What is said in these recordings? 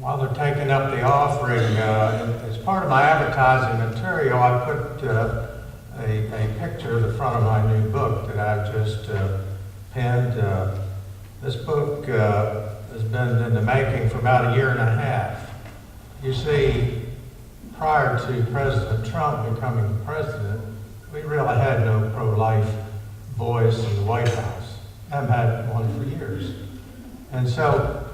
while they're taking up the offering, as part of my advertising material, I put a picture of the front of my new book that I've just penned. This book has been in the making for about a year and a half. You see, prior to President Trump becoming president, we really had no pro-life voice in the White House. I haven't had one for years. And so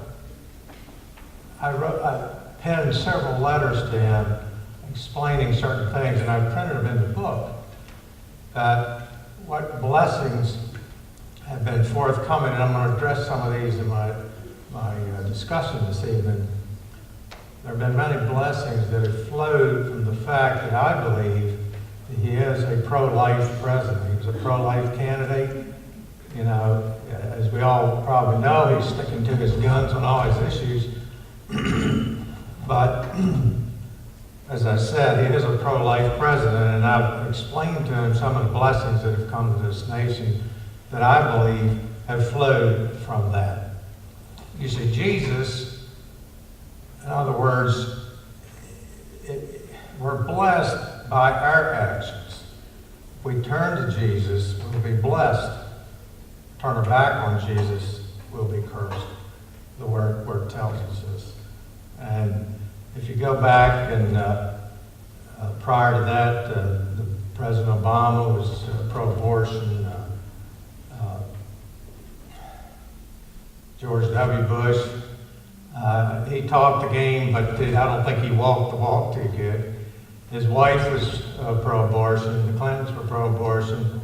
I penned several letters to him explaining certain things, and I printed them in the book, that what blessings have been forthcoming, and I'm going to address some of these in my discussion this evening. There have been many blessings that have flowed from the fact that I believe that he is a pro-life president. He was a pro-life candidate. You know, as we all probably know, he's sticking to his guns on all his issues. But as I said, he is a pro-life president, and I've explained to him some of the blessings that have come to this nation that I believe have flowed from that. You see, Jesus, in other words, we're blessed by our actions. If we turn to Jesus, we'll be blessed. Turn our back on Jesus, we'll be cursed. The word tells us this. And if you go back and prior to that, President Obama was pro-abortion. George W. Bush, he talked the game, but I don't think he walked the walk too good. His wife was pro-abortion. The Clintons were pro-abortion.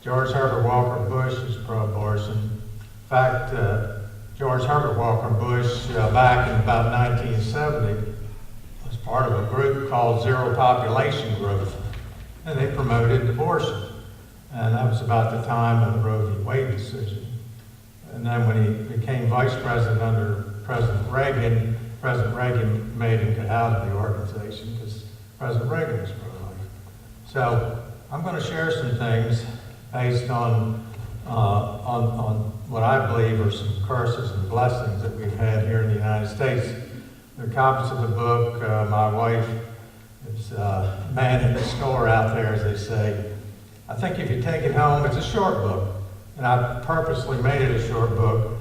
George Herbert Walker Bush was pro-abortion. In fact, George Herbert Walker Bush, back in about 1970, was part of a group called Zero Population Growth, and they promoted abortion. And that was about the time of the Roe v. Wade decision. And then when he became vice president under President Reagan made him get out of the organization because President Reagan was pro-life. So I'm going to share some things based on what I believe are some curses and blessings that we've had here in the United States. There are copies of the book. My wife is manning the store out there, as they say. I think if you take it home, it's a short book. And I purposely made it a short book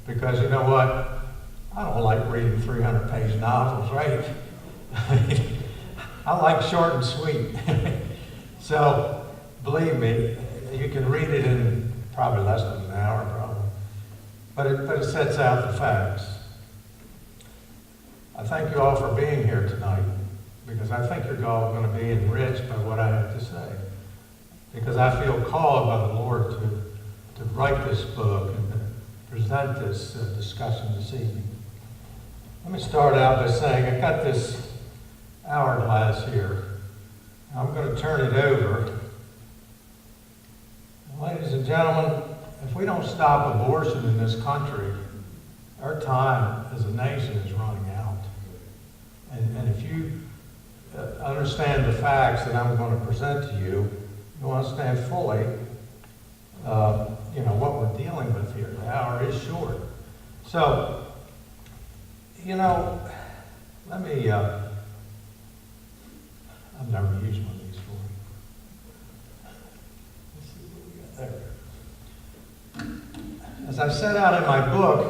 because, you know what? I don't like reading 300-page novels, right? I like short and sweet. So, believe me, you can read it in probably less than an hour, probably. But it sets out the facts. I thank you all for being here tonight because I think you're all going to be enriched by what I have to say. Because I feel called by the Lord to write this book and present this discussion this evening. Let me start out by saying I've got this hourglass here. I'm going to turn it over. Ladies and gentlemen, if we don't stop abortion in this country, our time as a nation is running out. And if you understand the facts that I'm going to present to you, you'll understand fully what we're dealing with here. The hour is short. So, let me, I've never used one of these before. Let's see what we got there. As I set out in my book,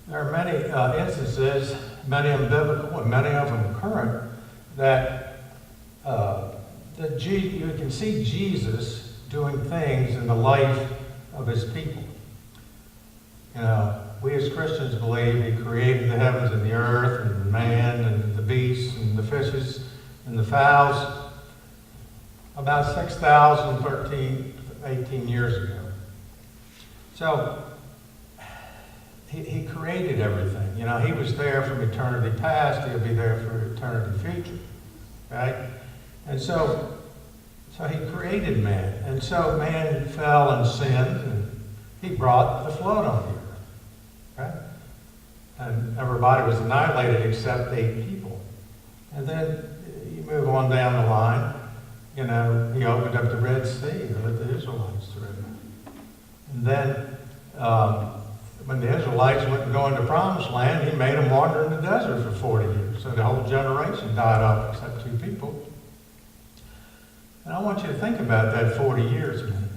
there are many instances, many of them biblical and many of them current, that you can see Jesus doing things in the life of his people. We as Christians believe he created the heavens and the earth and man and the beasts and the fishes and the fowls about 18 years ago. So he created everything. He was there from eternity past. He'll be there for eternity future. Right? And so he created man. And so man fell and sinned, and he brought the flood on the earth. Right? And everybody was annihilated except 8 people. And then you move on down the line. He opened up the Red Sea and let the Israelites through. And then when the Israelites wouldn't go into promised land, he made them wander in the desert for 40 years. So the whole generation died off except 2 people. And I want you to think about that 40 years a minute.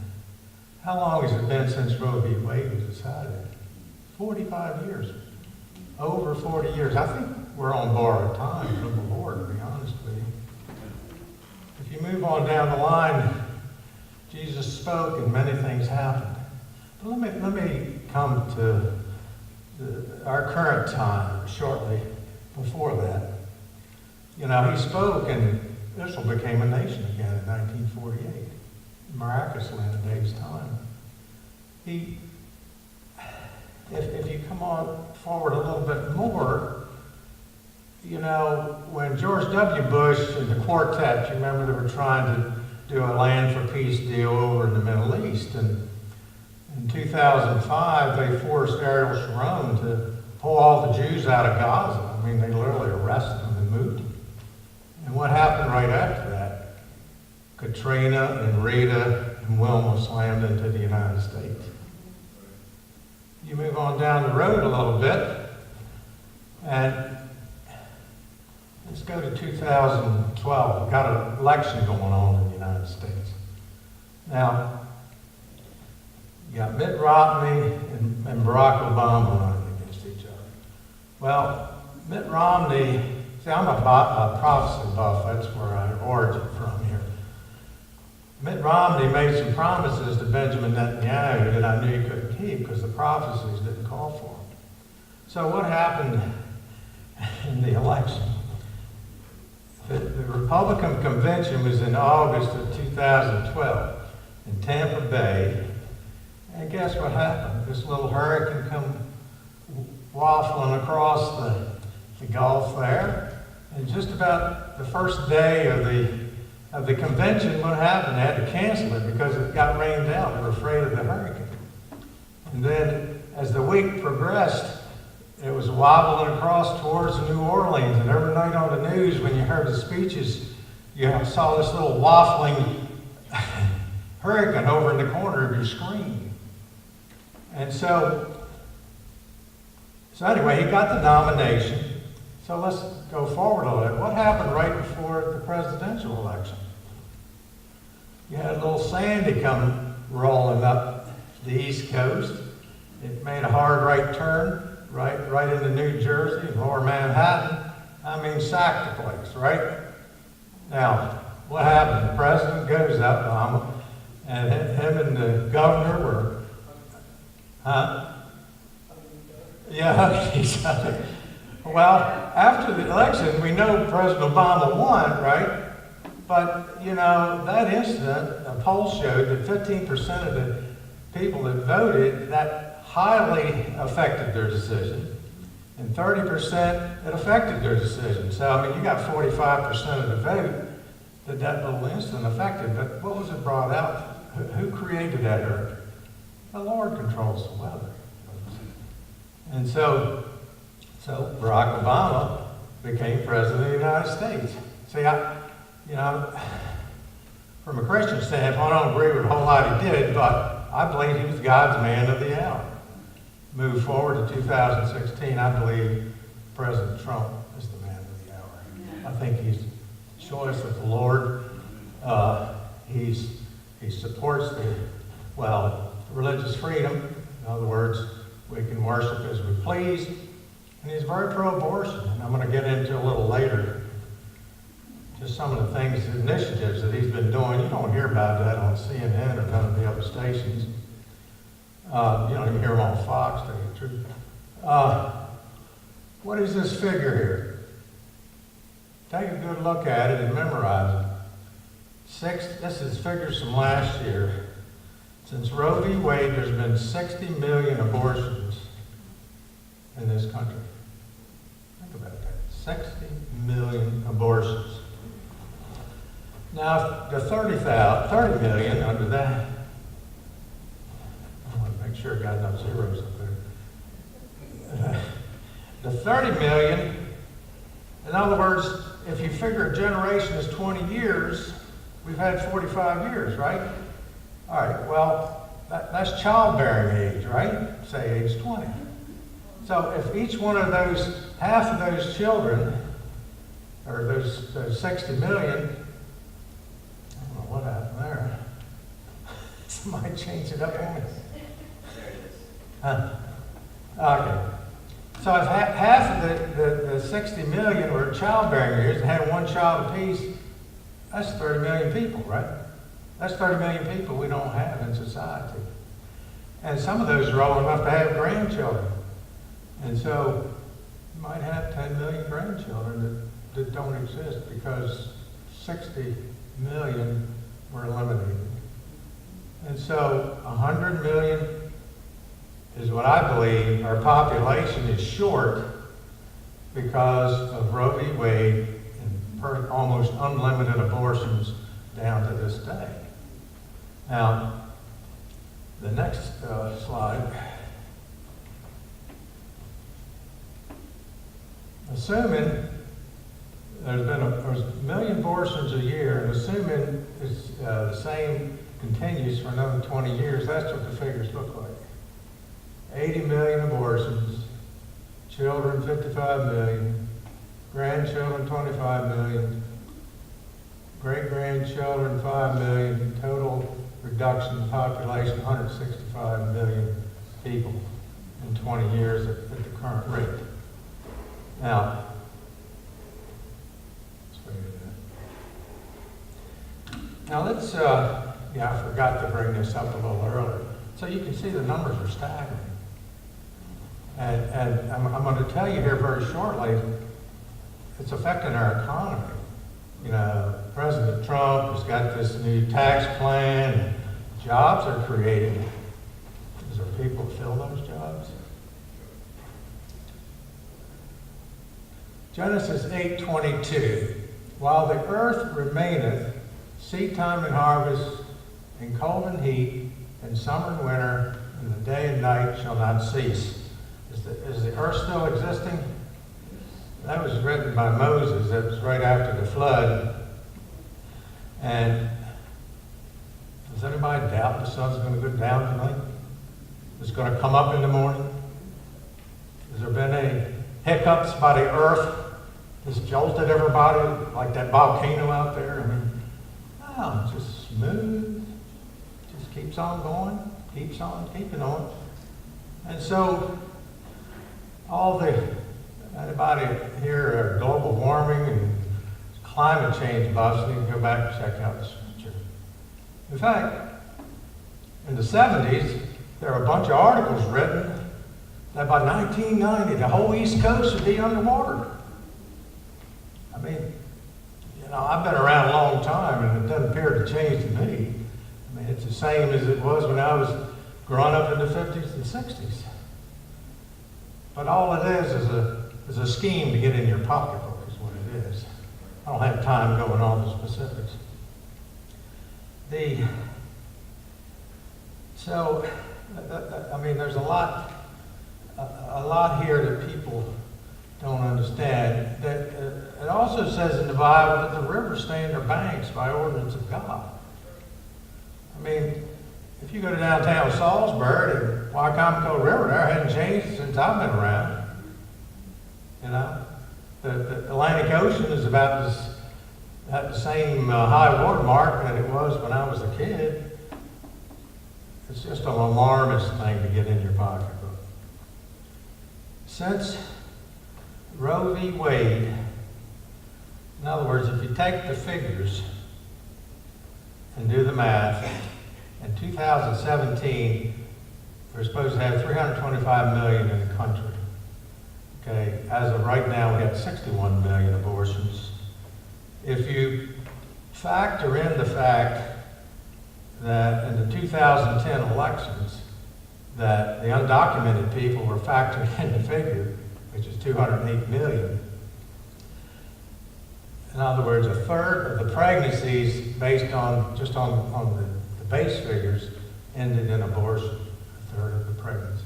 How long has it been since Roe v. Wade was decided? 45 years. Over 40 years. I think we're on borrowed time from the Lord, to be honest with you. If you move on down the line, Jesus spoke and many things happened. But let me come to our current time shortly before that. You know, he spoke and Israel became a nation again in 1948, miraculously in a day's time. If you come on forward a little bit more, you know, when George W. Bush and the quartet, you remember they were trying to do a land for peace deal over in the Middle East, and in 2005 they forced Ariel Sharon to pull all the Jews out of Gaza. I mean, they literally arrested them and moved them. And what happened right after that? Katrina and Rita and Wilma slammed into the United States. You move on down the road a little bit, and let's go to 2012. We've got an election going on in the United States. Now, you got Mitt Romney and Barack Obama running against each other. Well, Mitt Romney, see, I'm a prophecy buff. That's where I origin from here. Mitt Romney made some promises to Benjamin Netanyahu that I knew he couldn't keep because the prophecies didn't call for him. So what happened in the election? The Republican convention was in August of 2012 in Tampa Bay. And guess what happened? This little hurricane come waffling across the Gulf there. And just about the first day of the convention, what happened? They had to cancel it because it got rained out. They were afraid of the hurricane. And then as the week progressed, it was wobbling across towards New Orleans. And every night on the news, when you heard the speeches, you saw this little waffling hurricane over in the corner of your screen. And so anyway, he got the nomination. So let's go forward a little bit. What happened right before the presidential election? You had a little Sandy come rolling up the East Coast. It made a hard right turn right into New Jersey, lower Manhattan. I mean, sacked the place, right? Now, what happened? The president goes up, and him and the governor were, yeah, well, after the election, we know President Obama won, right? But, you know, that incident, a poll showed that 15% of the people that voted, that highly affected their decision. And 30%, it affected their decision. So, I mean, you got 45% of the vote that little incident affected. But what was it brought out? Who created that hurricane? The Lord controls the weather. And so Barack Obama became president of the United States. See, from a Christian standpoint, I don't agree with a whole lot he did, but I believe he was God's man of the hour. Move forward to 2016, I believe President Trump is the man of the hour. I think he's the choice of the Lord. He supports religious freedom. In other words, we can worship as we please. And he's very pro-abortion. And I'm going to get into a little later just some of the things, initiatives that he's been doing. You don't hear about that on CNN or none of the other stations. You don't even hear them on Fox, to tell you the truth. What is this figure here? Take a good look at it and memorize it. This is figures from last year. Since Roe v. Wade, there's been 60 million abortions in this country. Think about that. 60 million abortions. Now, the 30 million under that, I want to make sure I got enough zeros up there. The 30 million, in other words, if you figure a generation is 20 years, we've had 45 years, right? All right, well, that's childbearing age, right? Say age 20. So if each one of those, half of those children, or those 60 million, I don't know what happened there. Somebody changed it up on me. There it is. Huh. Okay. So if half of the 60 million were childbearing years and had one child apiece, that's 30 million people, right? That's 30 million people we don't have in society. And some of those are old enough to have grandchildren. And so you might have 10 million grandchildren that don't exist because 60 million were eliminated. And so 100 million is what I believe our population is short because of Roe v. Wade and almost unlimited abortions down to this day. Now, the next slide. Assuming there's a million abortions a year, and assuming it's the same continues for another 20 years, that's what the figures look like. 80 million abortions, children 55 million, grandchildren 25 million, great-grandchildren 5 million, total reduction in population 165 million people in 20 years at the current rate. Now, let's I forgot to bring this up a little earlier. So you can see the numbers are staggering. And I'm going to tell you here very shortly, it's affecting our economy. You know, President Trump has got this new tax plan, and jobs are created. Is there people to fill those jobs? Genesis 8:22. While the earth remaineth, seed time and harvest, and cold and heat, and summer and winter, and the day and night shall not cease. Is the earth still existing? That was written by Moses. That was right after the flood. And does anybody doubt the sun's going to go down tonight? It's going to come up in the morning? Has there been any hiccups by the earth that's jolted everybody like that volcano out there? I mean, no, it's just smooth. Just keeps on going, keeps on keeping on. And so anybody here are global warming and climate change buffs need to go back and check out the scripture. In fact, in the 70s, there were a bunch of articles written that by 1990, the whole East Coast would be underwater. I mean, I've been around a long time and it doesn't appear to change to me. I mean, it's the same as it was when I was growing up in the 50s and 60s. But all it is a scheme to get in your pocketbook is what it is. I don't have time going on the specifics. There's a lot here that people don't understand. That it also says in the Bible that the rivers stay in their banks by ordinance of God. I mean, if you go to downtown Salisbury, the Wycomico River there hadn't changed since I've been around. The Atlantic Ocean is about at the same high water mark that it was when I was a kid. It's just an alarmist thing to get in your pocketbook. Since Roe v. Wade, in other words, if you take the figures and do the math, in 2017, we're supposed to have 325 million in the country. Okay, as of right now, we have 61 million abortions. If you factor in the fact that in the 2010 elections, that the undocumented people were factored in the figure, which is 208 million. In other words, a third of the pregnancies based on the base figures ended in abortion, a third of the pregnancies.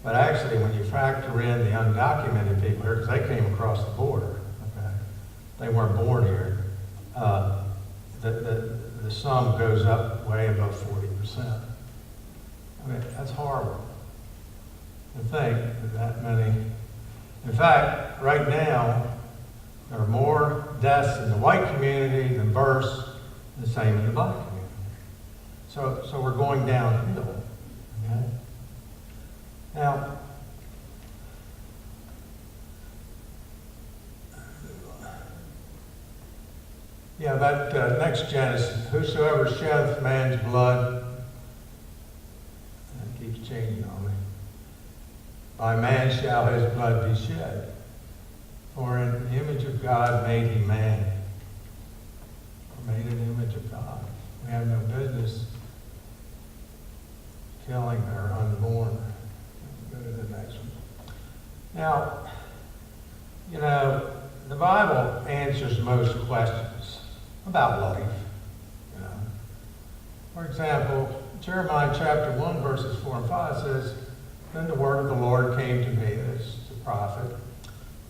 But actually, when you factor in the undocumented people here, because they came across the border, okay, they weren't born here, the sum goes up way above 40%. I mean, that's horrible to think that many. In fact, right now, there are more deaths in the white community than births, the same in the black community. So we're going downhill. Okay? Now, yeah, that next Genesis, whosoever sheddeth man's blood, that keeps changing on me, by man shall his blood be shed. For in the image of God made he man. We're made in the image of God. We have no business killing our unborn. Go to the next one. Now, you know, the Bible answers most questions about life. You know. For example, Jeremiah chapter 1, verses 4 and 5 says, Then the word of the Lord came to me, as the prophet,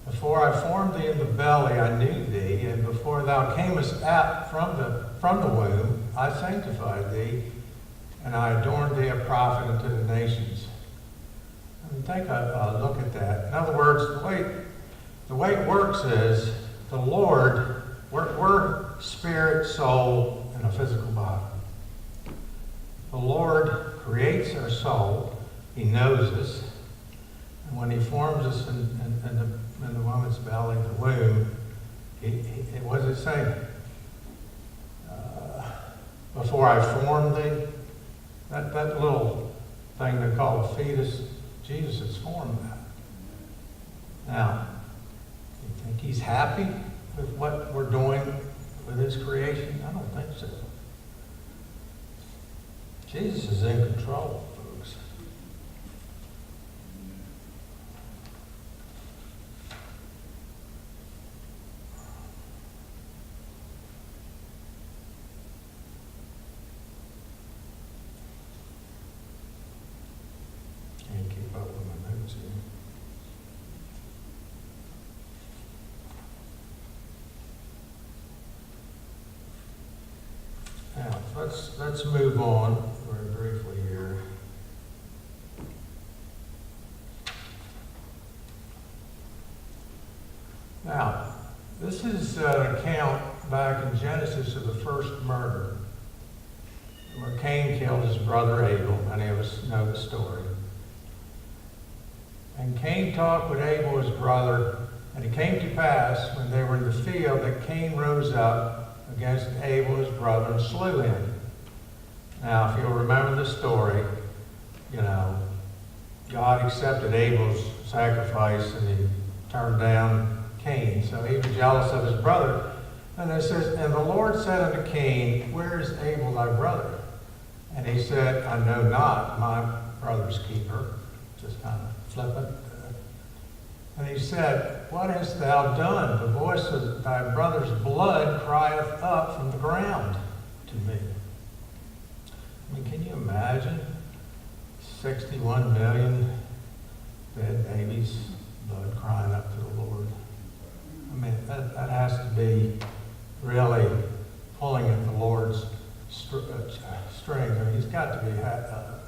Before I formed thee in the belly, I knew thee, and before thou camest out from the womb, I sanctified thee, and I adorned thee a prophet unto the nations. I mean, take a look at that. In other words, the way it works is the Lord, we're spirit, soul, and a physical body. The Lord creates our soul. He knows us. And when he forms us in the woman's belly, the womb, what does it say? Before I formed thee, that little thing they call a fetus, Jesus has formed that. Now, you think he's happy with what we're doing with his creation? I don't think so. Jesus is in control, folks. Can't keep up with my notes here. Now, let's move on very briefly here. Now, this is an account back in Genesis of the first murder, where Cain killed his brother Abel. Many of us know the story. And Cain talked with Abel, his brother, and it came to pass, when they were in the field, that Cain rose up against Abel, his brother, and slew him. Now, if you'll remember the story, you know, God accepted Abel's sacrifice and he turned down Cain. So he was jealous of his brother. And it says, And the Lord said unto Cain, Where is Abel thy brother? And he said, I know not, my brother's keeper. Just kind of flippant. And he said, What hast thou done? The voice of thy brother's blood crieth up from the ground to me. I mean, can you imagine 61 million dead babies' blood crying up to the Lord? I mean, that has to be really pulling at the Lord's string. I mean, he's got to be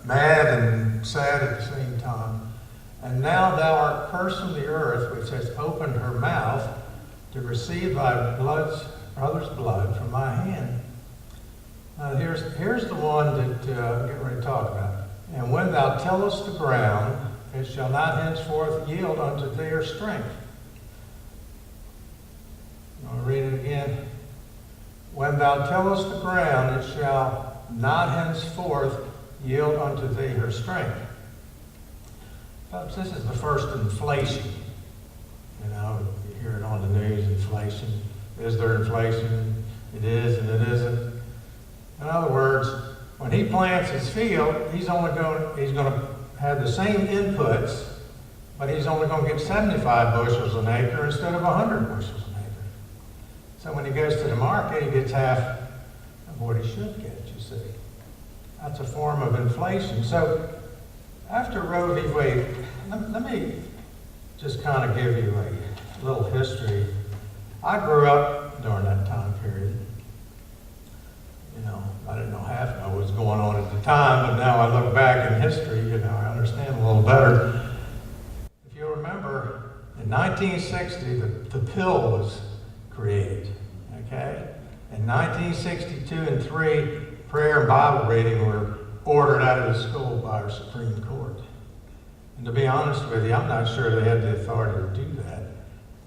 mad and sad at the same time. And now thou art cursed from the earth, which has opened her mouth to receive thy brother's blood from my hand. Here's the one that I'm getting ready to talk about. And when thou tillest the ground, it shall not henceforth yield unto thee her strength. You want to read it again? When thou tillest the ground, it shall not henceforth yield unto thee her strength. Folks, this is the first inflation. You know, you hear it on the news, inflation. Is there inflation? It is and it isn't. In other words, when he plants his field, he's going to have the same inputs, but he's only going to get 75 bushels an acre instead of 100 bushels an acre. So when he goes to the market, he gets half of what he should get, you see. That's a form of inflation. So after Roe v. Wade, let me just kind of give you a little history. I grew up during that time period. You know, I didn't know half of what was going on at the time, but now I look back in history, I understand a little better. If you remember, in 1960, the pill was created, okay? In 1962 and 3, prayer and Bible reading were ordered out of the school by our Supreme Court. And to be honest with you, I'm not sure they had the authority to do that.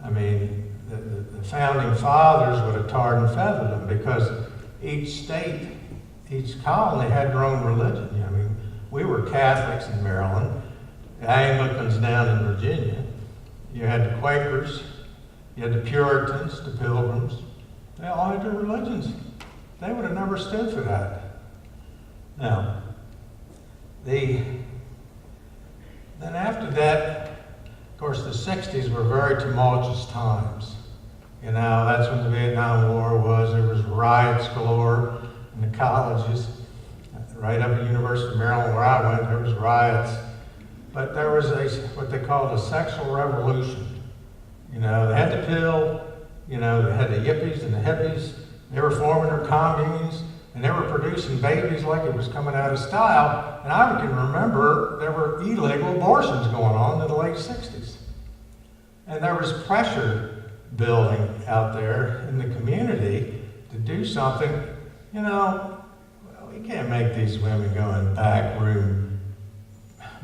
I mean, the founding fathers would have tarred and feathered them because each state, each colony had their own religion. I mean, we were Catholics in Maryland, the Anglicans down in Virginia. You had the Quakers, you had the Puritans, the Pilgrims. They all had their religions. They would have never stood for that. Now, then after that, of course, the 60s were very tumultuous times. That's when the Vietnam War was. There was riots galore in the colleges. Right up at the University of Maryland where I went, there was riots. But there was what they called a sexual revolution. They had the pill, they had the yippies and the hippies. They were forming their communes, and they were producing babies like it was coming out of style. And I can remember there were illegal abortions going on in the late 60s. And there was pressure building out there in the community to do something. We can't make these women go in backroom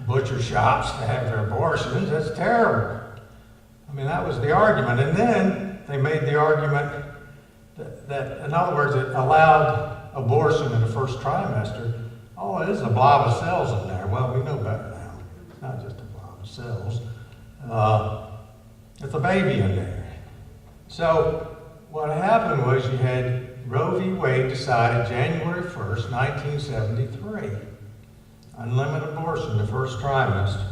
butcher shops to have their abortions. That's terrible. I mean, that was the argument. And then they made the argument that in other words, it allowed abortion in the first trimester. Oh, it is a blob of cells in there. Well, we know better now. It's not just a blob of cells. It's a baby in there. So what happened was you had Roe v. Wade decided January 1st, 1973. Unlimited abortion the first trimester.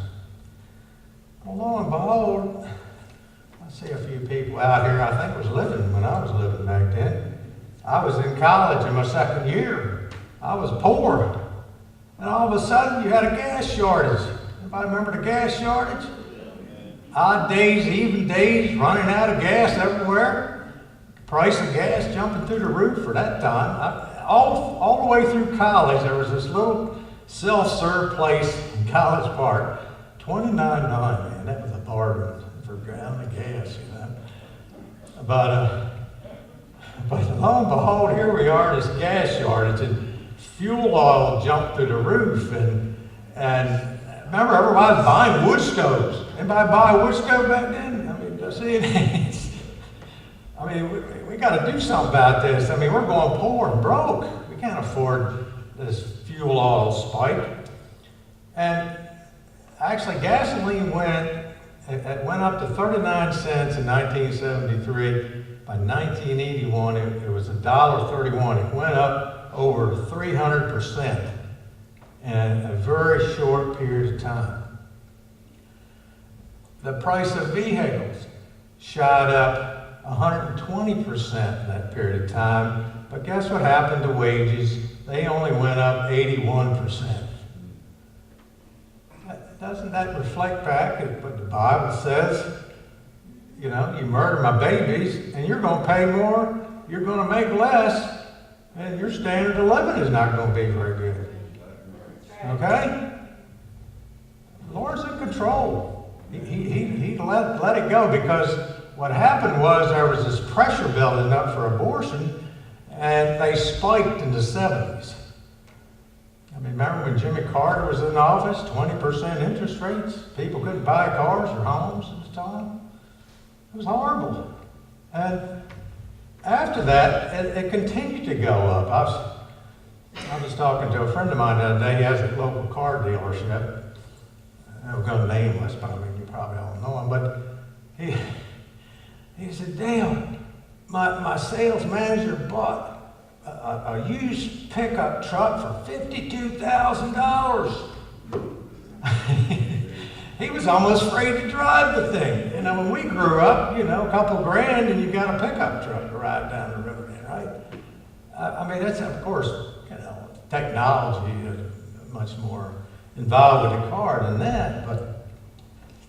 Well, lo and behold, I see a few people out here I think was living when I was living back then. I was in college in my second year. I was poor. And all of a sudden you had a gas shortage. Anybody remember the gas shortage? Odd days, even days, running out of gas everywhere. The price of gas jumping through the roof for that time. All the way through college, there was this little self-serve place in College Park. $29.9, man, that was a bargain for a gallon of gas, But lo and behold, here we are, this gas shortage, and fuel oil jumped through the roof, and remember, everybody was buying wood stoves. Anybody buy a wood stove back then? I mean, we got to do something about this. I mean, we're going poor and broke. We can't afford this fuel oil spike. And actually, gasoline went up to 39 cents in 1973. By 1981, it was $1.31. It went up over 300% in a very short period of time. The price of vehicles shot up 120% in that period of time. But guess what happened to wages? They only went up 81%. Doesn't that reflect back at what the Bible says? You murder my babies, and you're going to pay more, you're going to make less, and your standard of living is not going to be very good. Okay? The Lord's in control. He let it go, because what happened was there was this pressure building up for abortion, and they spiked in the 70s. I mean, remember when Jimmy Carter was in office, 20% interest rates? People couldn't buy cars or homes at the time. It was horrible. And after that, it continued to go up. I was talking to a friend of mine the other day. He has a local car dealership. I'm going to nameless, but I mean, you probably all know him. But he said, Dale, my sales manager bought a used pickup truck for $52,000. He was almost afraid to drive the thing. When we grew up, a couple grand and you got a pickup truck to ride down the road in, right? I mean, that's, of course, technology is much more involved with the car than that.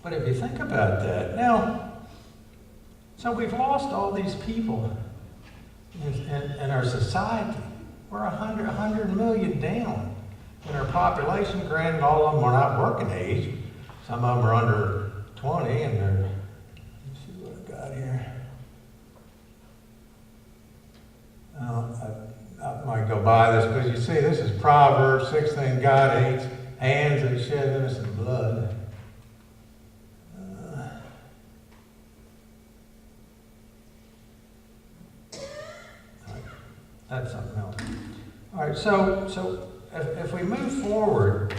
But if you think about that, now, so we've lost all these people in our society. We're 100 million down in our population. Granted, all of them are not working age. Some of them are under 20, and they're, let's see what I've got here. I might go by this, but you see, this is Proverbs 16, God hates hands that shed innocent blood. That's something else. All right, so if we move forward,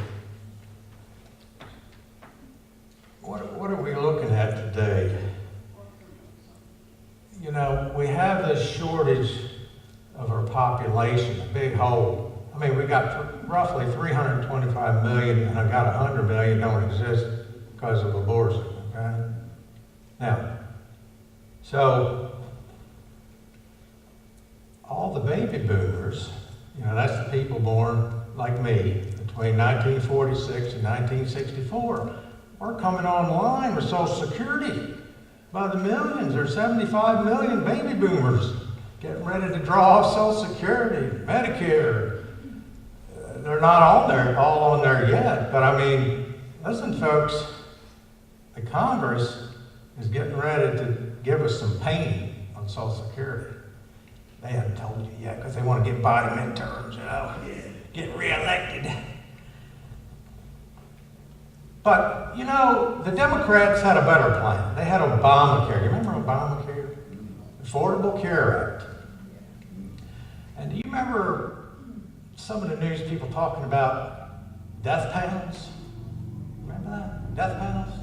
what are we looking at today? You know, we have this shortage of our population, a big hole. I mean, we got roughly 325 million, and I got 100 million don't exist because of abortion, okay? Now, so all the baby boomers, you know, that's the people born like me between 1946 and 1964, we're coming online with Social Security by the millions. There's 75 million baby boomers getting ready to draw off Social Security, Medicare. They're not all on there yet, but I mean, listen, folks, the Congress is getting ready to give us some pain on Social Security. They haven't told you yet because they want to get by the midterms, you know, get reelected. But, you know, the Democrats had a better plan. They had Obamacare. You remember Obamacare? Affordable Care Act. And do you remember some of the news people talking about death panels? Remember that? Death panels?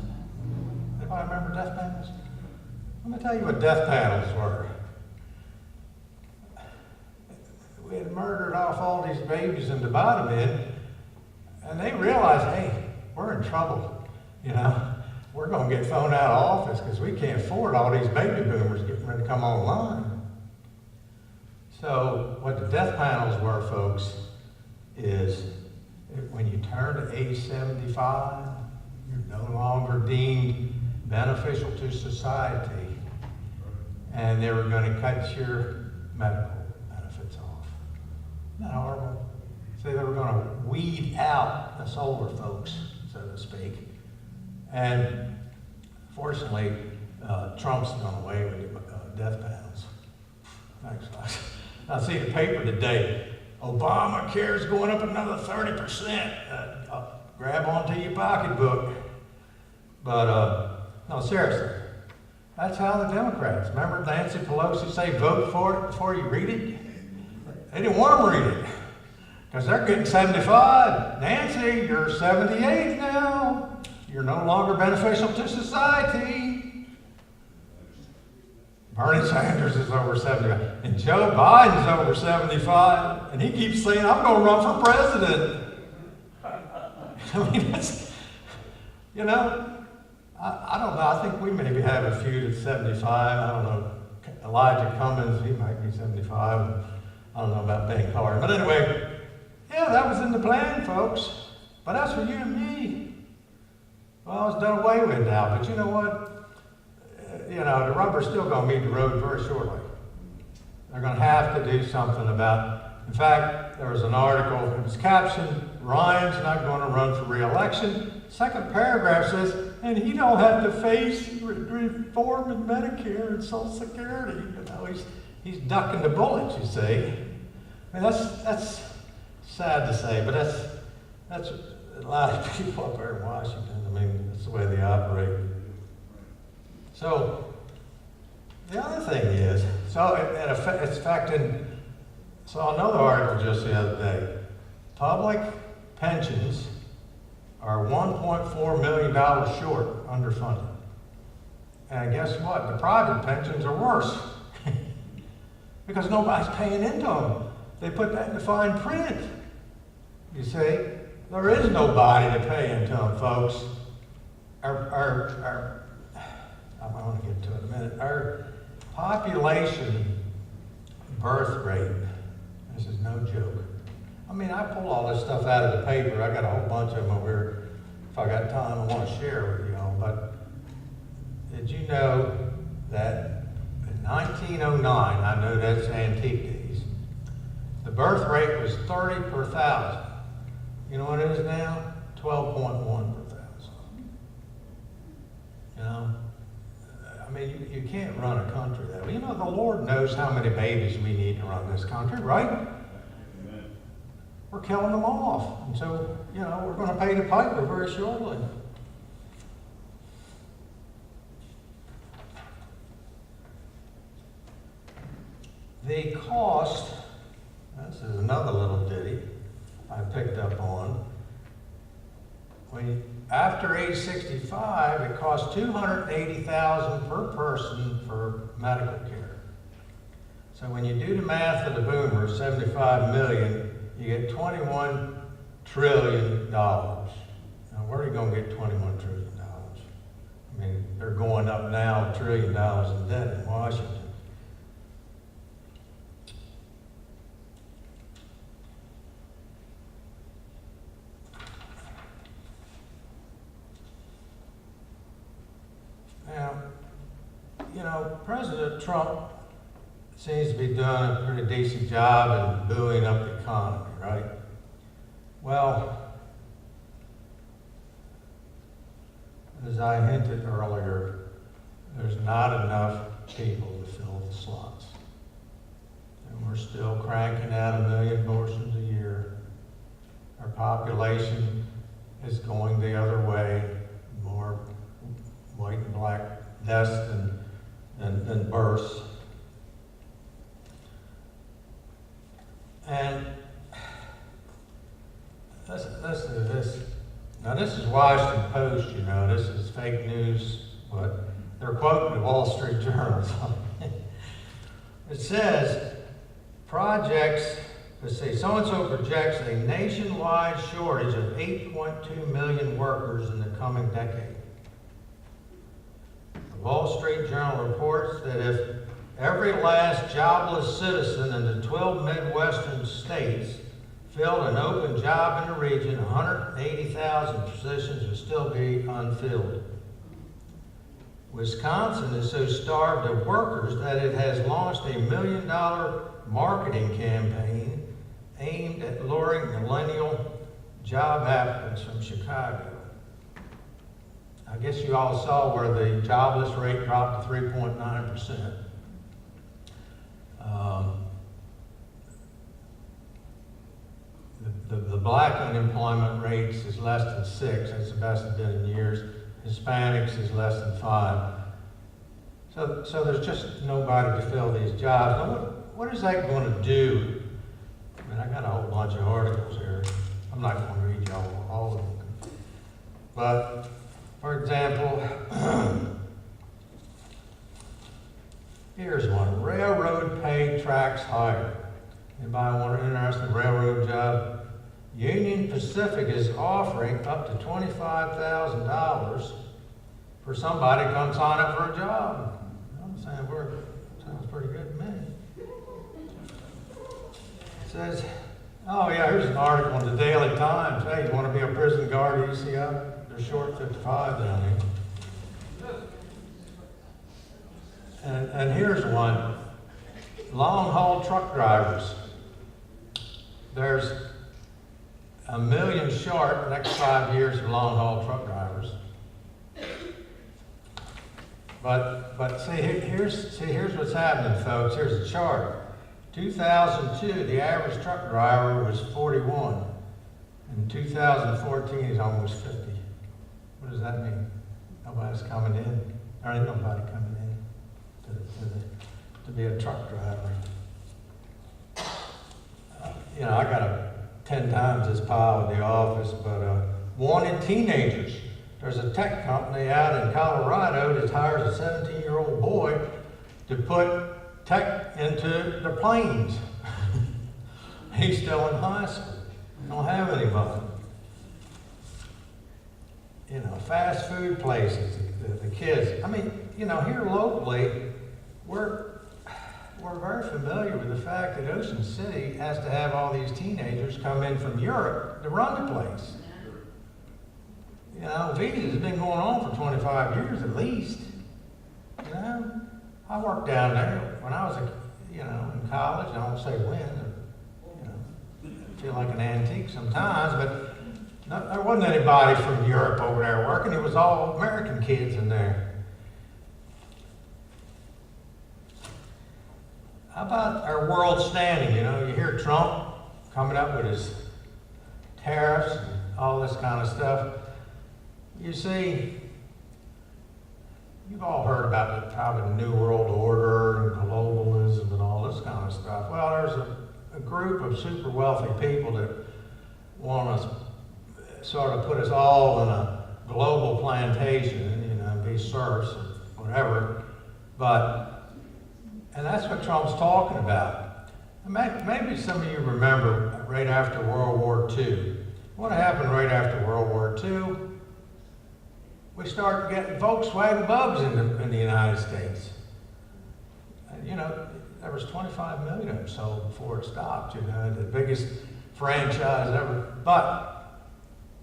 Anybody remember death panels? Let me tell you what death panels were. We had murdered off all these babies and divided them in, and they realized, hey, we're in trouble. You know, we're going to get thrown out of office because we can't afford all these baby boomers getting ready to come online. So what the death panels were, folks, is when you turn to age 75, you're no longer deemed beneficial to society, and they were going to cut your medical benefits off. Isn't that horrible? So they were going to weed out us older folks, so to speak. And fortunately, Trump's gone away with the death panels. Thanks, guys. I see the paper today. Obamacare's going up another 30%. Grab onto your pocketbook. But no, seriously, that's how the Democrats. Remember Nancy Pelosi say vote for it before you read it? They didn't want them to read it because they're getting 75. Nancy, you're 78 now. You're no longer beneficial to society. Bernie Sanders is over 75, and Joe Biden's over 75, and he keeps saying, I'm going to run for president. I mean, that's, you know, I don't know. I think we maybe have a few that's 75. I don't know. Elijah Cummings, he might be 75. I don't know about Ben Carter. But anyway, yeah, that was in the plan, folks. But that's for you and me. Well, it's done away with now. But you know what? You know, the rubber's still going to meet the road very shortly. They're going to have to do something about, in fact, there was an article, it was captioned, Ryan's not going to run for re-election. Second paragraph says, and he don't have to face reform in Medicare and Social Security. You know, he's ducking the bullets, you see. I mean, that's sad to say, but that's a lot of people up there in Washington. I mean, that's the way they operate. So, the other thing is, so it's affecting, so another article just the other day, public pensions are $1.4 million short, underfunded. And guess what? The private pensions are worse because nobody's paying into them. They put that in the fine print. You see, there is nobody to pay into them, folks. I want to get to it in a minute. Our population birth rate, this is no joke. I mean, I pull all this stuff out of the paper. I got a whole bunch of them over here. If I got time, I want to share with you all. But did you know that in 1909, I know that's antique days, The birth rate was 30 per 1,000. You know what it is now? 12.1 per 1,000. You know? I mean, you can't run a country that way. You know, the Lord knows how many babies we need to run this country, right? Amen. We're killing them off. And so, you know, we're going to pay the piper very shortly. The cost, this is another little ditty I picked up on. After age 65, it costs $280,000 per person for medical care. So when you do the math of the boomers, 75 million, you get $21 trillion. Now, where are you going to get $21 trillion? I mean, they're going up now, $1 trillion in debt in Washington. Now, you know, President Trump seems to be doing a pretty decent job in buoying up the economy, right? Well, as I hinted earlier, there's not enough people to fill the slots. And we're still cranking out 1 million abortions a year. Our population is going the other way, more white and black deaths than births. And this. Now this is Washington Post, you know, this is fake news, but they're quoting the Wall Street Journal. It says, so-and-so projects a nationwide shortage of 8.2 million workers in the coming decade. The Wall Street Journal reports that if every last jobless citizen in the 12 Midwestern states filled an open job in the region, 180,000 positions would still be unfilled. Wisconsin is so starved of workers that it has launched a $1 million marketing campaign aimed at luring millennial job applicants from Chicago. I guess you all saw where the jobless rate dropped to 3.9%. The black unemployment rate is less than 6. That's the best it's been in years. Hispanics is less than 5. So there's just nobody to fill these jobs. Now, what is that going to do? I mean, I got a whole bunch of articles here. I'm not going to read you all of them. But, for example, here's one. Railroad pay tracks higher. Anybody want an interesting railroad job? Union Pacific is offering up to $25,000 for somebody to come sign up for a job. I'm saying, sounds pretty good to me. It says, oh yeah, here's an article in the Daily Times. Hey, you want to be a prison guard at UCI? They're short 55 down here. And here's one. Long-haul truck drivers. There's 1 million short next 5 years for long-haul truck drivers. But see, here's what's happening, folks. Here's a chart. 2002, the average truck driver was 41. In 2014, he's almost 50. What does that mean? Nobody's coming in. There ain't nobody coming in to be a truck driver. You know, I got 10 times this pile in the office, but wanted teenagers. There's a tech company out in Colorado that hires a 17-year-old boy to put tech into the planes. He's still in high school. Don't have anybody. You know, fast food places, the kids. I mean, you know, here locally, we're very familiar with the fact that Ocean City has to have all these teenagers come in from Europe to run the place. You know, visas has been going on for 25 years at least. You know, I worked down there when I was, in college. I won't say when. feel like an antique sometimes, but there wasn't anybody from Europe over there working. It was all American kids in there. How about our world standing? You know, you hear Trump coming up with his tariffs and all this kind of stuff. You see, you've all heard about the kind of New World Order and globalism and all this kind of stuff. Well, there's a group of super wealthy people that want to sort of put us all in a global plantation, you know, be serfs or whatever. And that's what Trump's talking about. Maybe some of you remember right after World War II. What happened right after World War II? We started getting Volkswagen Bugs in the United States. You know, there was 25 million of them sold before it stopped, you know, the biggest franchise ever. But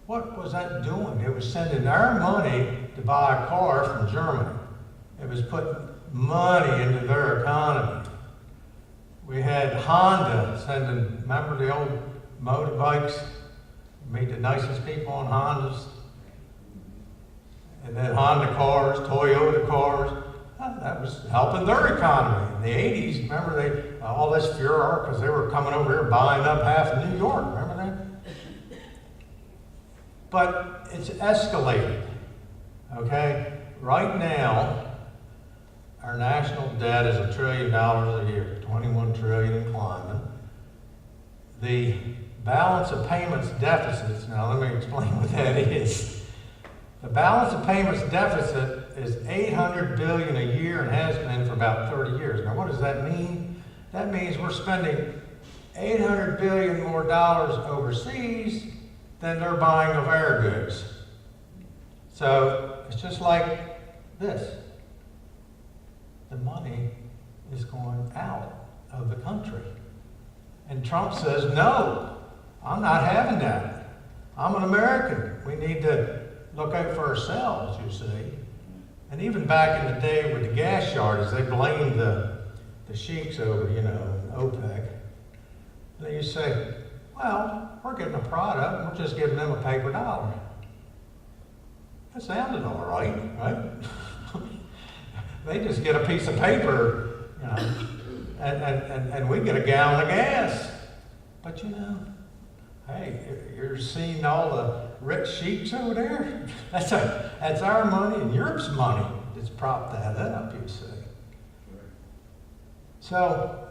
what was that doing? It was sending our money to buy a car from Germany. It was putting money into their economy. We had Honda sending, remember the old motorbikes? Meet the nicest people on Hondas. And then Honda cars, Toyota cars. That was helping their economy. In the 80s, remember all this furor because they were coming over here buying up half of New York. Remember that? But it's escalated. Okay? Right now, our national debt is $1 trillion a year, 21 trillion and climbing. The balance of payments deficits, now let me explain what that is. The balance of payments deficit is $800 billion a year and has been for about 30 years. Now what does that mean? That means we're spending $800 billion more dollars overseas than they're buying of our goods. So it's just like this. The money is going out of the country. And Trump says, no, I'm not having that. I'm an American. We need to look out for ourselves, you see. And even back in the day with the gas shortage, they blamed the sheiks over, you know, OPEC. And they used to say, well, we're getting a product, we're just giving them a paper dollar. That sounded all right, right? They just get a piece of paper, you know, and we get a gallon of gas. But you know, hey, you're seeing all the rich sheiks over there? That's our money and Europe's money that's propped that up, you see. So,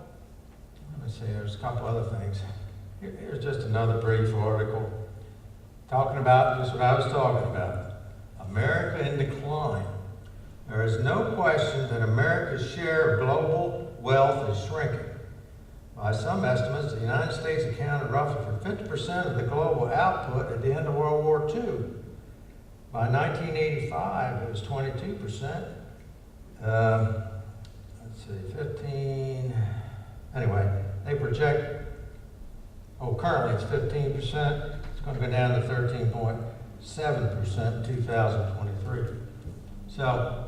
let me see, there's a couple other things. Here's just another brief article talking about just what I was talking about. America in decline. There is no question that America's share of global wealth is shrinking. By some estimates, the United States accounted roughly for 50% of the global output at the end of World War II. By 1985, it was 22%. Let's see, 15. Anyway, they project, currently it's 15%. It's going to go down to 13.7% in 2023. So,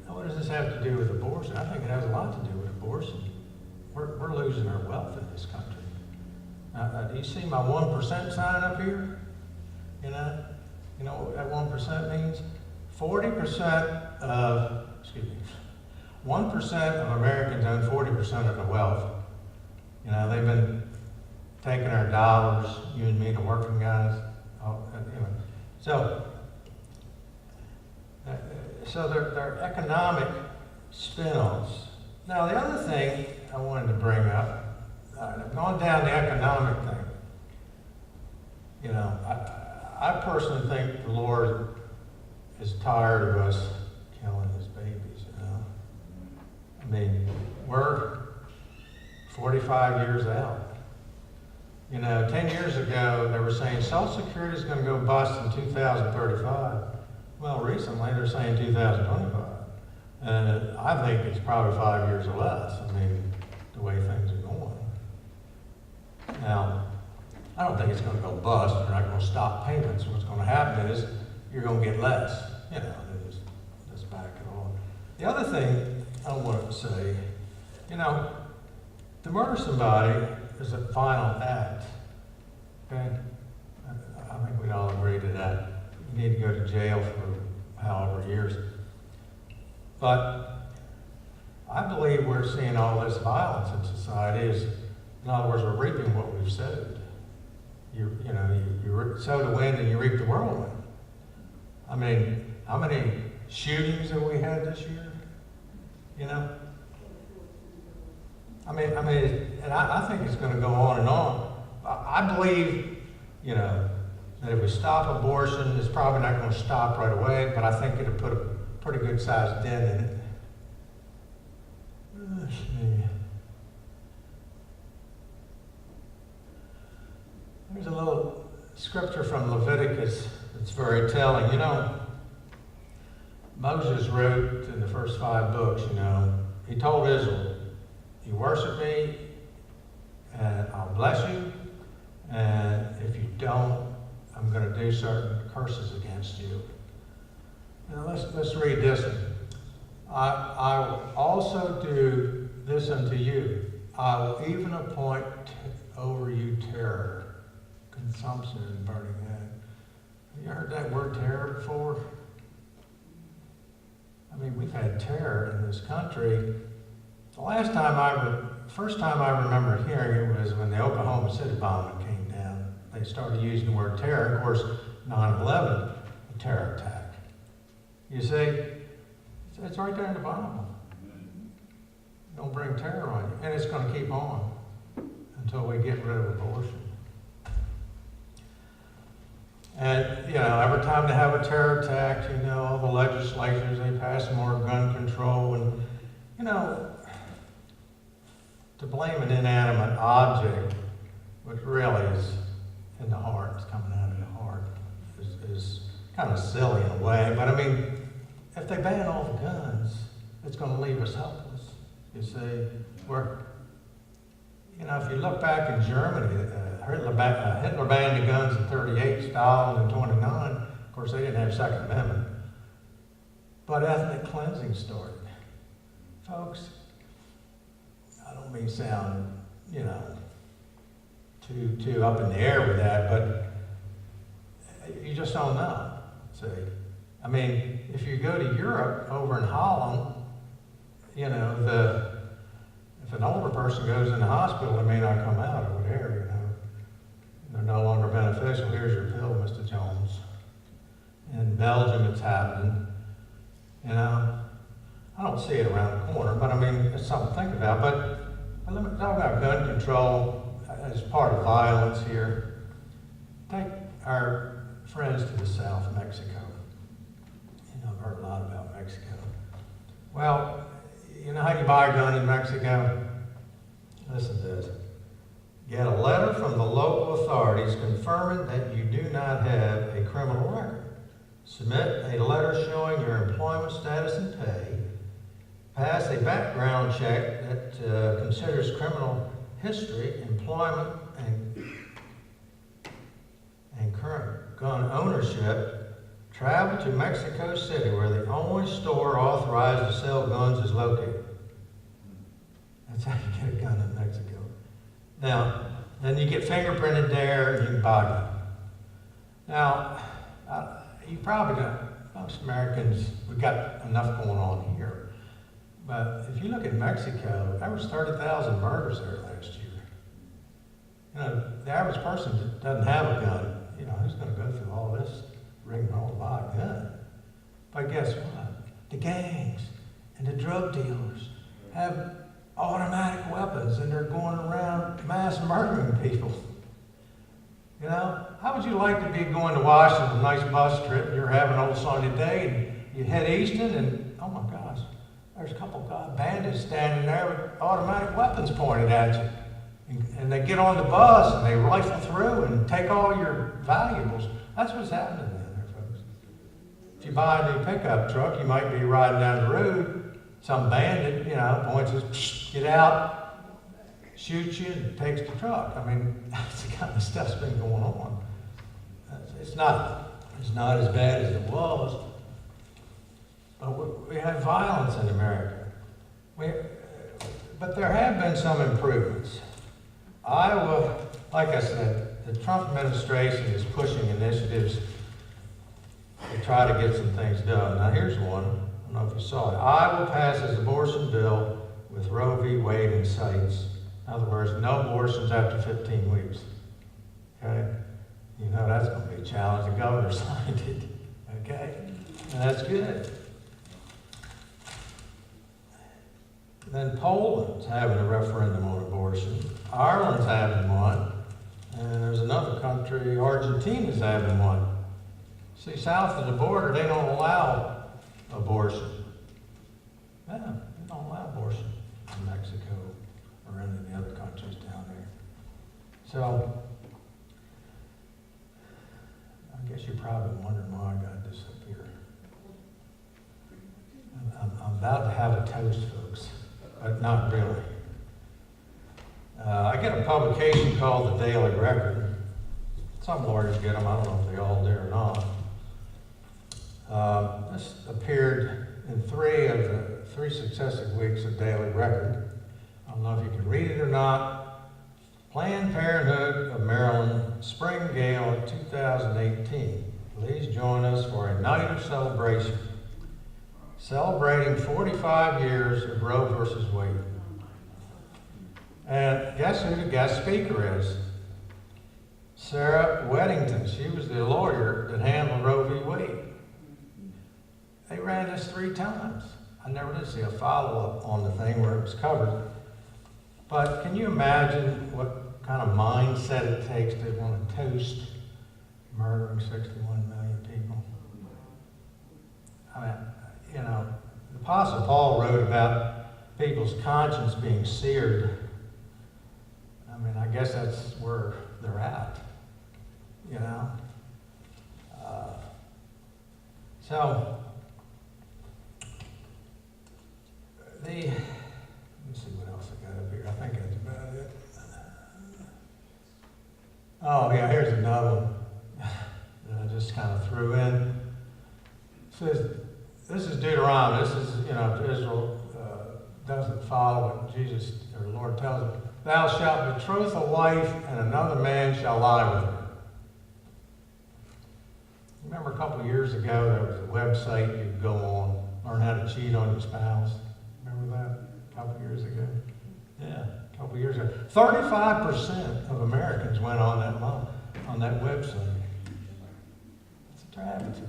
what does this have to do with abortion? I think it has a lot to do with abortion. We're losing our wealth in this country. Do you see my 1% sign up here? You know what that 1% means? 40% of, 1% of Americans own 40% of the wealth. You know, they've been taking our dollars, you and me, the working guys. So they're economic spin-offs. Now, the other thing I wanted to bring up, I've gone down the economic thing. You know, I personally think the Lord is tired of us killing his babies, you know. I mean, we're 45 years out. You know, 10 years ago, they were saying Social Security is going to go bust in 2035. Well, recently, they're saying 2025. And I think it's probably 5 years or less. I mean, the way things are going. Now, I don't think it's going to go bust. They're not going to stop payments. What's going to happen is you're going to get less. You know, just back it on. The other thing I want to say, you know, to murder somebody is a final act. Okay? I think we'd all agree to that. You need to go to jail for however years. But I believe we're seeing all this violence in society is, in other words, we're reaping what we've sowed. You sow the wind and you reap the whirlwind. I mean, how many shootings have we had this year? You know? I mean, and I think it's going to go on and on. I believe, you know, that if we stop abortion, it's probably not going to stop right away, but I think it'll put a pretty good sized dent in it. There's a little scripture from Leviticus that's very telling. You know, Moses wrote in the first 5 books, you know, he told Israel, you worship me and I'll bless you, and if you don't, I'm going to do certain curses against you. Now let's read this one. I will also do this unto you. I will even appoint over you terror, consumption, and burning hand. Have you heard that word terror before? I mean, we've had terror in this country. The first time I remember hearing it was when the Oklahoma City bombing came down. They started using the word terror. Of course, 9/11, a terror attack. You see, it's right there in the Bible. Don't bring terror on you. And it's going to keep on until we get rid of abortion. And, you know, every time they have a terror attack, you know, all the legislatures, they pass more gun control. And, you know, to blame an inanimate object, which really is in the heart, it's coming out of the heart, is kind of silly in a way. But, I mean, if they ban all the guns, it's going to leave us helpless. You see, if you look back in Germany, Hitler banned the guns in 1938, Stalin in 1929. Of course, they didn't have Second Amendment. But ethnic cleansing started. Folks, I don't mean sound, too up in the air with that, but you just don't know. See, I mean, if you go to Europe, over in Holland, if an older person goes in the hospital, they may not come out over there, They're no longer beneficial. Here's your pill, Mr. Jones. In Belgium, it's happening. I don't see it around the corner, but I mean, it's something to think about. But let me talk about gun control as part of violence here. Take our friends to the south, Mexico. I've heard a lot about Mexico. Well, you know how you buy a gun in Mexico? Listen to this. Get a letter from the local authorities confirming that you do not have a criminal record. Submit a letter showing your employment status and pay. Pass a background check that considers criminal history, employment, and current gun ownership. Travel to Mexico City, where the only store authorized to sell guns is located. That's how you get a gun in Mexico. Now, then you get fingerprinted there, and you can buy a gun. Now, you probably don't. Most Americans, we've got enough going on here. But if you look at Mexico, there was 30,000 murders there last year. The average person that doesn't have a gun, who's going to go through all this rigmarole to buy a gun? But guess what? The gangs and the drug dealers have automatic weapons, and they're going around mass murdering people. How would you like to be going to Washington, a nice bus trip, and you're having an old sunny day, and you head Easton, and oh my gosh, there's a couple of bandits standing there with automatic weapons pointed at you. And they get on the bus, and they rifle through and take all your valuables. That's what's happening down there, folks. If you buy a new pickup truck, you might be riding down the road, some bandit, points his, get out, shoots you, and takes the truck. I mean, that's the kind of stuff's been going on. It's not as bad as it was, but we have violence in America. But there have been some improvements. Iowa, like I said, the Trump administration is pushing initiatives to try to get some things done. Now here's one, I don't know if you saw it. Iowa passes abortion bill with Roe v. Wade in sights. In other words, no abortions after 15 weeks. Okay? You know that's going to be a challenge. The governor signed it. Okay? And that's good. Then Poland's having a referendum on abortion. Ireland's having one. And there's another country, Argentina's having one. See, south of the border, they don't allow abortion. Yeah, they don't allow abortion in Mexico or any of the other countries down there. So, I guess you're probably wondering why I got this up here. I'm about to have a toast, folks, but not really. I get a publication called The Daily Record. Some lawyers get them, I don't know if they all do or not. This appeared in three successive weeks of Daily Record. I don't know if you can read it or not. Planned Parenthood of Maryland Spring Gala 2018. Please join us for a night of celebration, celebrating 45 years of Roe versus Wade. And guess who the guest speaker is? Sarah Weddington. She was the lawyer that handled Roe v. Wade. They ran this 3 times. I never did see a follow-up on the thing where it was covered. But can you imagine what kind of mindset it takes to want to toast murdering 61 million people? I mean, you know, the Apostle Paul wrote about people's conscience being seared. I mean, I guess that's where they're at, you know? Let me see what else I got up here. I think that's about it. Oh, yeah, here's another one that I just kind of threw in. It says, this is Deuteronomy. This is, you know, if Israel doesn't follow what Jesus or the Lord tells them. Thou shalt betroth a wife, and another man shall lie with her. Remember a couple of years ago, there was a website you could go on, learn how to cheat on your spouse. Remember that? A couple of years ago? Yeah, a couple of years ago. 35% of Americans went on that website. It's a travesty.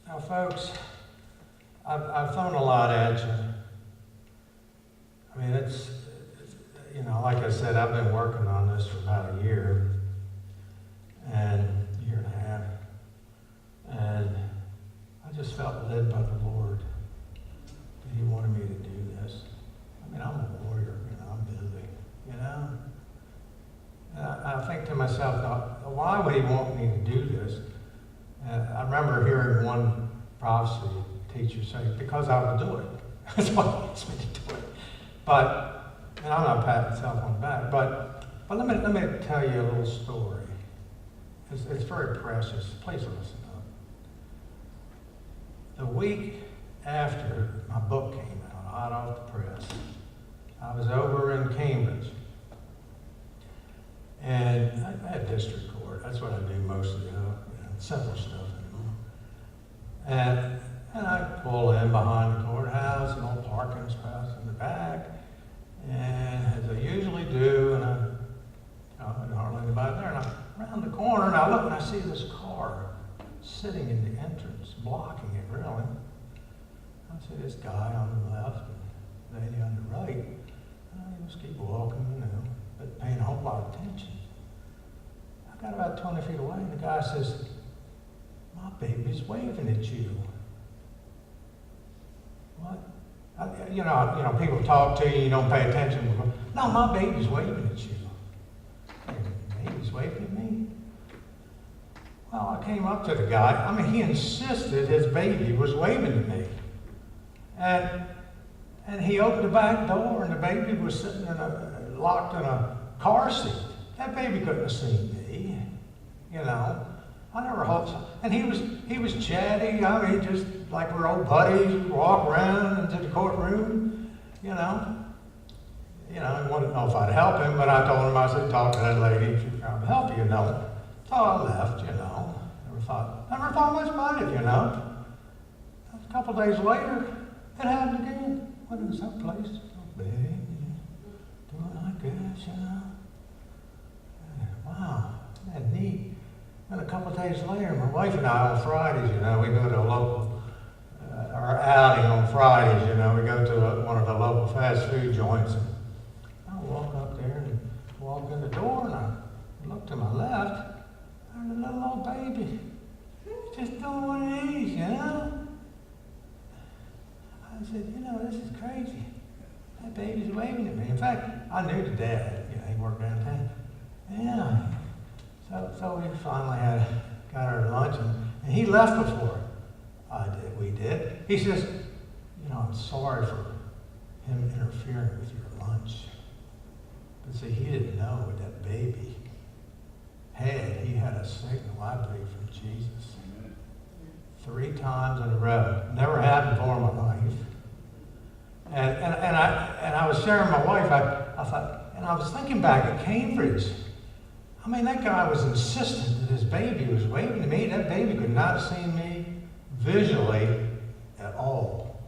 Now, folks, I've thrown a lot at you. I mean, it's, you know, like I said, I've been working on this for about a year and a half. And I just felt led by the Lord that He wanted me to do this. I mean, I'm a lawyer, you know, I'm busy, you know. And I think to myself, now, why would He want me to do this? And I remember hearing one prophecy teacher say, because I will do it. That's what He wants me to do it. But, and I'm not patting myself on the back, but let me tell you a little story. It's very precious. Please listen up. The week after my book came out, hot off the press, I was over in Cambridge. And I had district court. That's what I do mostly, simple stuff anymore. And I pull in behind the courthouse, an old parking space in the back. And as I usually do, and I'm hardly anybody there, and I'm around the corner, and I look and I see this car sitting in the entrance, blocking it, really. I see this guy on the left and lady on the right. And I just keep walking, you know, but paying a whole lot of attention. I got about 20 feet away, and the guy says, my baby's waving at you. What? You know, people talk to you, you don't pay attention. No, my baby's waving at you. Your baby's waving at me? Well, I came up to the guy. I mean, he insisted his baby was waving at me. And he opened the back door, and the baby was sitting locked in a car seat. That baby couldn't have seen me, you know. I never hoped so. And he was chatty. I mean, just like we're old buddies. We walk around into the courtroom, He wanted to know if I'd help him, but I told him, I said, talk to that lady, she can probably help you, So I left, Never thought much about it, A couple days later, it happened again. Went in some place, big, doing like this, Wow, that neat. And a couple of days later, my wife and I on Fridays, we go to a local, our outing on Fridays, we go to one of the local fast food joints. And I walk up there and walk in the door, and I look to my left, there's a little old baby, just doing one of these, I said, this is crazy. That baby's waving at me. In fact, I knew the dad, he worked downtown. Yeah. So we finally got our lunch, and he left before we did. He says, I'm sorry for him interfering with your lunch. But see, he didn't know what that baby had. He had a signal, I believe, from Jesus. 3 times in a row. Never happened before in my life. And I was sharing with my wife, I thought, and I was thinking back at Cambridge. That guy was insistent that his baby was waving to me. That baby could not see me visually at all.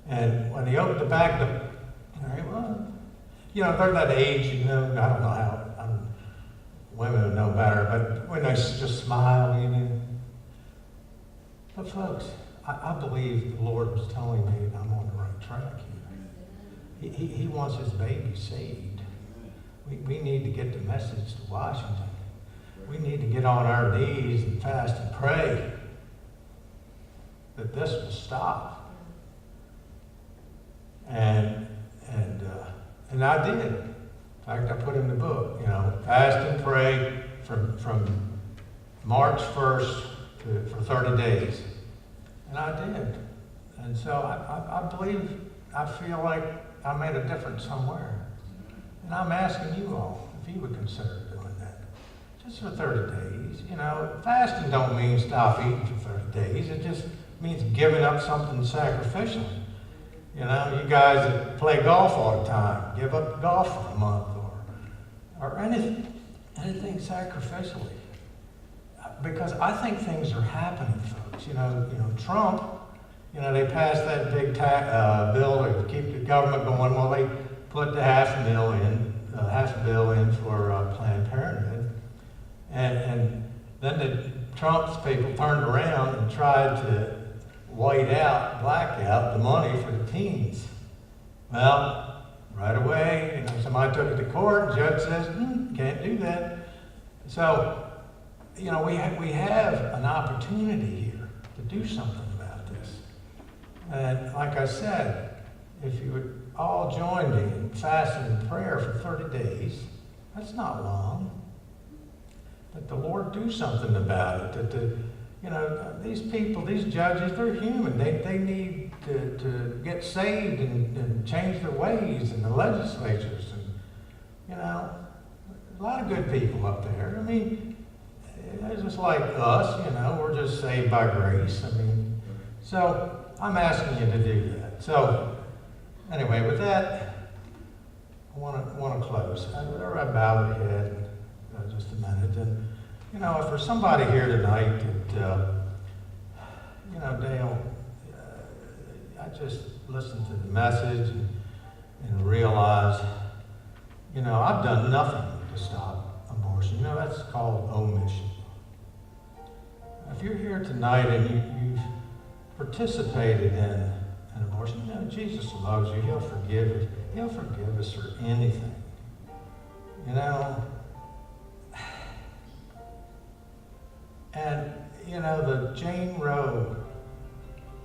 And when he opened the back, they're that age, I don't know how, women would know better, but when they just smile, But folks, I believe the Lord was telling me that I'm on the right track here. He wants his baby saved. We need to get the message to Washington. We need to get on our knees and fast and pray that this will stop. And I did. In fact, I put in the book, fast and pray from March 1st for 30 days. And I did. And so I feel like I made a difference somewhere. And I'm asking you all if you would consider doing that. Just for 30 days. Fasting don't mean stop eating for 30 days. It just means giving up something sacrificial. You guys that play golf all the time, give up golf for a month or anything sacrificially. Because I think things are happening, folks. Trump, they passed that big bill to keep the government going. Well, they put the half a bill in for Planned Parenthood. And then the Trump's people turned around and tried to black out the money for the teens. Well, right away, somebody took it to court, the judge says, can't do that. So, we have an opportunity here to do something about this. And like I said, if you would all join me in fasting and prayer for 30 days, that's not long. That the Lord do something about it. That these people, these judges, they're human. They need to get saved and change their ways in the legislatures. And, a lot of good people up there. They're just like us, we're just saved by grace. So I'm asking you to do that. So anyway, with that, I want to close. Everybody bow their head just a minute. And, if there's somebody here tonight that, Dale, I just listened to the message and realized, I've done nothing to stop abortion. That's called omission. If you're here tonight and you've participated in an abortion, Jesus loves you. He'll forgive you. He'll forgive us for anything. And, the Jane Roe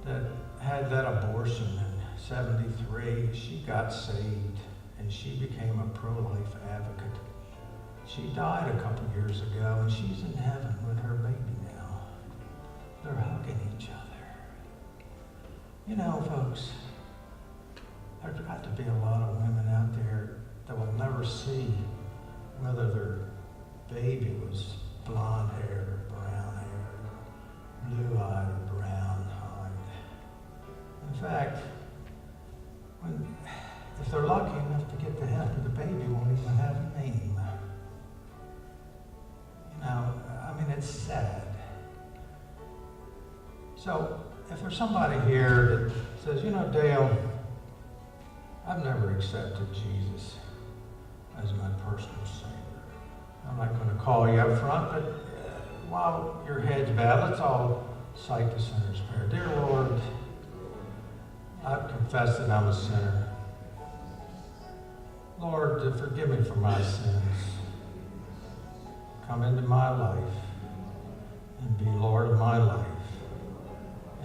that had that abortion in 73, she got saved and she became a pro-life advocate. She died a couple years ago and she's in heaven with her baby now. They're hugging each other. Folks, there's got to be a lot of women out there that will never see whether their baby was blonde hair or brown hair, blue-eyed or brown-eyed. In fact, when So if there's somebody here that says, you know, Dale, I've never accepted Jesus as my personal Savior. I'm not going to call you up front, but while your head's bowed, let's all cite the sinner's prayer. Dear Lord, I've confessed that I'm a sinner. Lord, forgive me for my sins. Come into my life and be Lord of my life.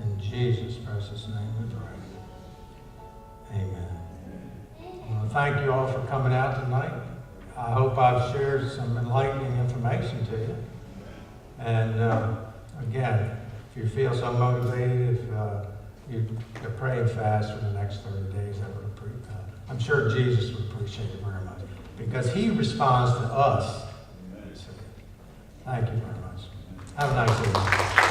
In Jesus' precious name we pray. Amen. I want to thank you all for coming out tonight. I hope I've shared some enlightening information to you. And again, if you feel so motivated, if you pray and fast for the next 30 days, that would appreciate. I'm sure Jesus would appreciate it very much because he responds to us. Thank you very much. Have a nice evening.